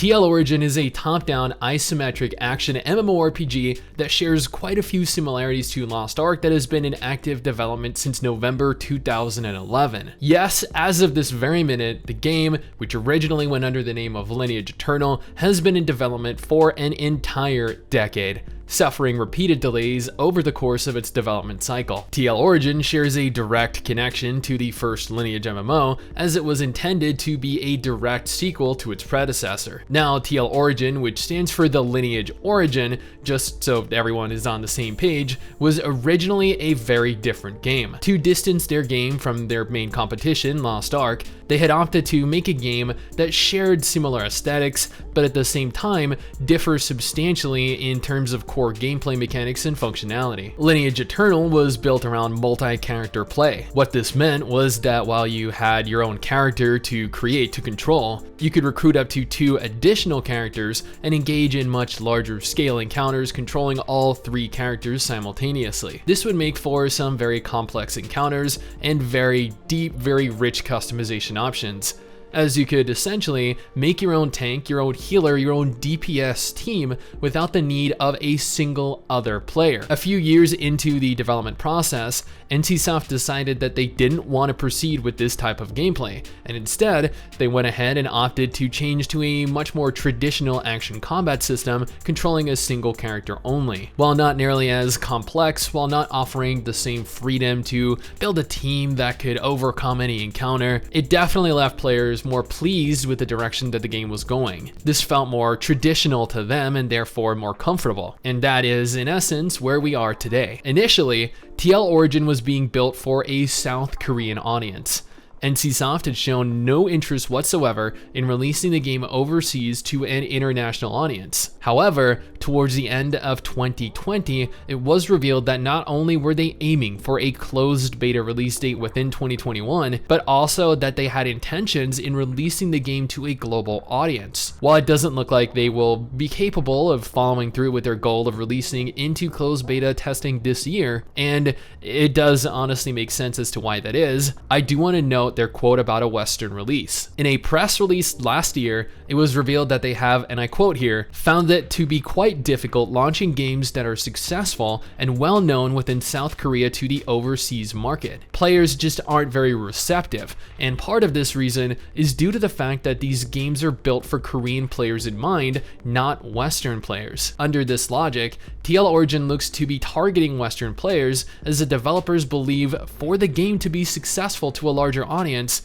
TL Origin is a top-down isometric action MMORPG that shares quite a few similarities to Lost Ark that has been in active development since November 2011. Yes, as of this very minute, the game, which originally went under the name of Lineage Eternal, has been in development for an entire decade, suffering repeated delays over the course of its development cycle. TL Origin shares a direct connection to the first Lineage MMO, as it was intended to be a direct sequel to its predecessor. Now, TL Origin, which stands for the Lineage Origin, just so everyone is on the same page, was originally a very different game. To distance their game from their main competition, Lost Ark, they had opted to make a game that shared similar aesthetics, but at the same time differs substantially in terms of core gameplay mechanics and functionality. Lineage Eternal was built around multi-character play. What this meant was that while you had your own character to create to control, you could recruit up to 2 additional characters and engage in much larger scale encounters controlling all 3 characters simultaneously. This would make for some very complex encounters and very deep, very rich customization options, as you could essentially make your own tank, your own healer, your own DPS team without the need of a single other player. A few years into the development process, NCSoft decided that they didn't want to proceed with this type of gameplay, and instead they went ahead and opted to change to a much more traditional action combat system controlling a single character only. While not nearly as complex, while not offering the same freedom to build a team that could overcome any encounter, it definitely left players more pleased with the direction that the game was going. This felt more traditional to them and therefore more comfortable. And that is, in essence, where we are today. Initially, TL Origin was being built for a South Korean audience. NCSoft had shown no interest whatsoever in releasing the game overseas to an international audience. However, towards the end of 2020, it was revealed that not only were they aiming for a closed beta release date within 2021, but also that they had intentions in releasing the game to a global audience. While it doesn't look like they will be capable of following through with their goal of releasing into closed beta testing this year, and it does honestly make sense as to why that is, I do want to note their quote about a Western release. In a press release last year, it was revealed that they have, and I quote here, found it to be quite difficult launching games that are successful and well known within South Korea to the overseas market. Players just aren't very receptive, and part of this reason is due to the fact that these games are built for Korean players in mind, not Western players. Under this logic, TL Origin looks to be targeting Western players, as the developers believe for the game to be successful to a larger audience,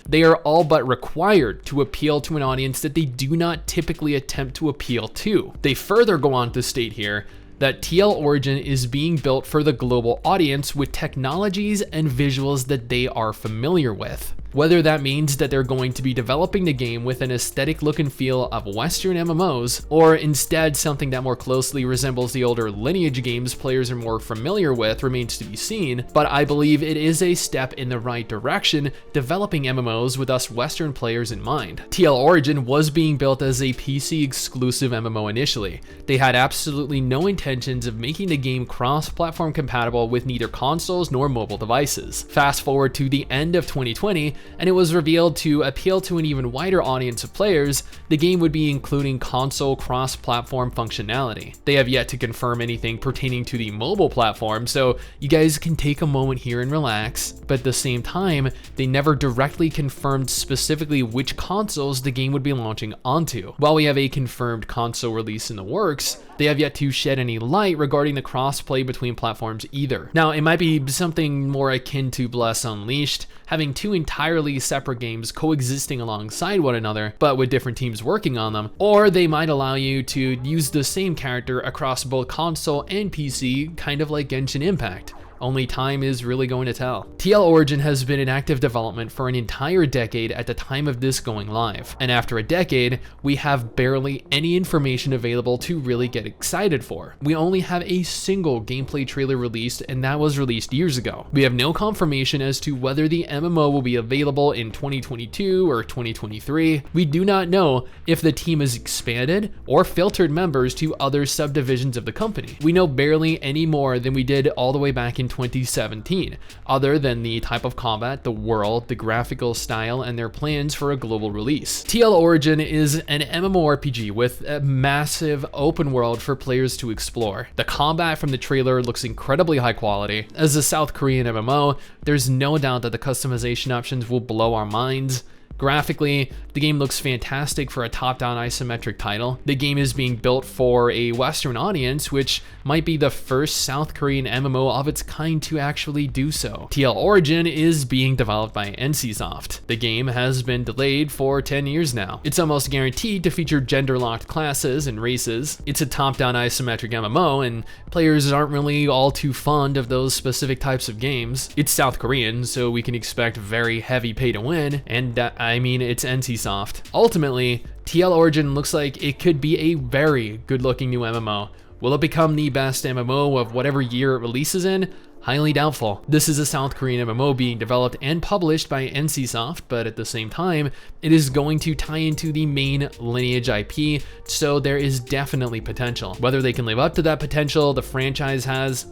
they are all but required to appeal to an audience that they do not typically attempt to appeal to. They further go on to state here that TL Origin is being built for the global audience with technologies and visuals that they are familiar with. Whether that means that they're going to be developing the game with an aesthetic look and feel of Western MMOs, or instead something that more closely resembles the older Lineage games players are more familiar with, remains to be seen, but I believe it is a step in the right direction, developing MMOs with us Western players in mind. TL Origin was being built as a PC exclusive MMO initially. They had absolutely no intentions of making the game cross-platform compatible with neither consoles nor mobile devices. Fast forward to the end of 2020, and it was revealed to appeal to an even wider audience of players, the game would be including console cross-platform functionality. They have yet to confirm anything pertaining to the mobile platform, so you guys can take a moment here and relax, but at the same time, they never directly confirmed specifically which consoles the game would be launching onto. While we have a confirmed console release in the works, they have yet to shed any light regarding the cross-play between platforms either. Now, it might be something more akin to Bless Unleashed, having 2 entirely separate games coexisting alongside one another, but with different teams working on them, or they might allow you to use the same character across both console and PC, kind of like Genshin Impact. Only time is really going to tell. TL Origin has been in active development for an entire decade at the time of this going live, and after a decade, we have barely any information available to really get excited for. We only have a single gameplay trailer released, and that was released years ago. We have no confirmation as to whether the MMO will be available in 2022 or 2023. We do not know if the team has expanded or filtered members to other subdivisions of the company. We know barely any more than we did all the way back in in 2017, other than the type of combat, the world, the graphical style, and their plans for a global release. TL Origin is an MMORPG with a massive open world for players to explore. The combat from the trailer looks incredibly high quality. As a South Korean MMO, there's no doubt that the customization options will blow our minds. Graphically, the game looks fantastic for a top-down isometric title. The game is being built for a Western audience, which might be the first South Korean MMO of its kind to actually do so. TL Origin is being developed by NCSoft. The game has been delayed for 10 years now. It's almost guaranteed to feature gender-locked classes and races. It's a top-down isometric MMO, and players aren't really all too fond of those specific types of games. It's South Korean, so we can expect very heavy pay-to-win, and I mean, it's NCSoft. Ultimately, TL Origin looks like it could be a very good-looking new MMO. Will it become the best MMO of whatever year it releases in? Highly doubtful. This is a South Korean MMO being developed and published by NCSoft, but at the same time, it is going to tie into the main Lineage IP, so there is definitely potential. Whether they can live up to that potential the franchise has,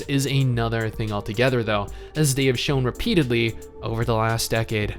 is another thing altogether though, as they have shown repeatedly over the last decade.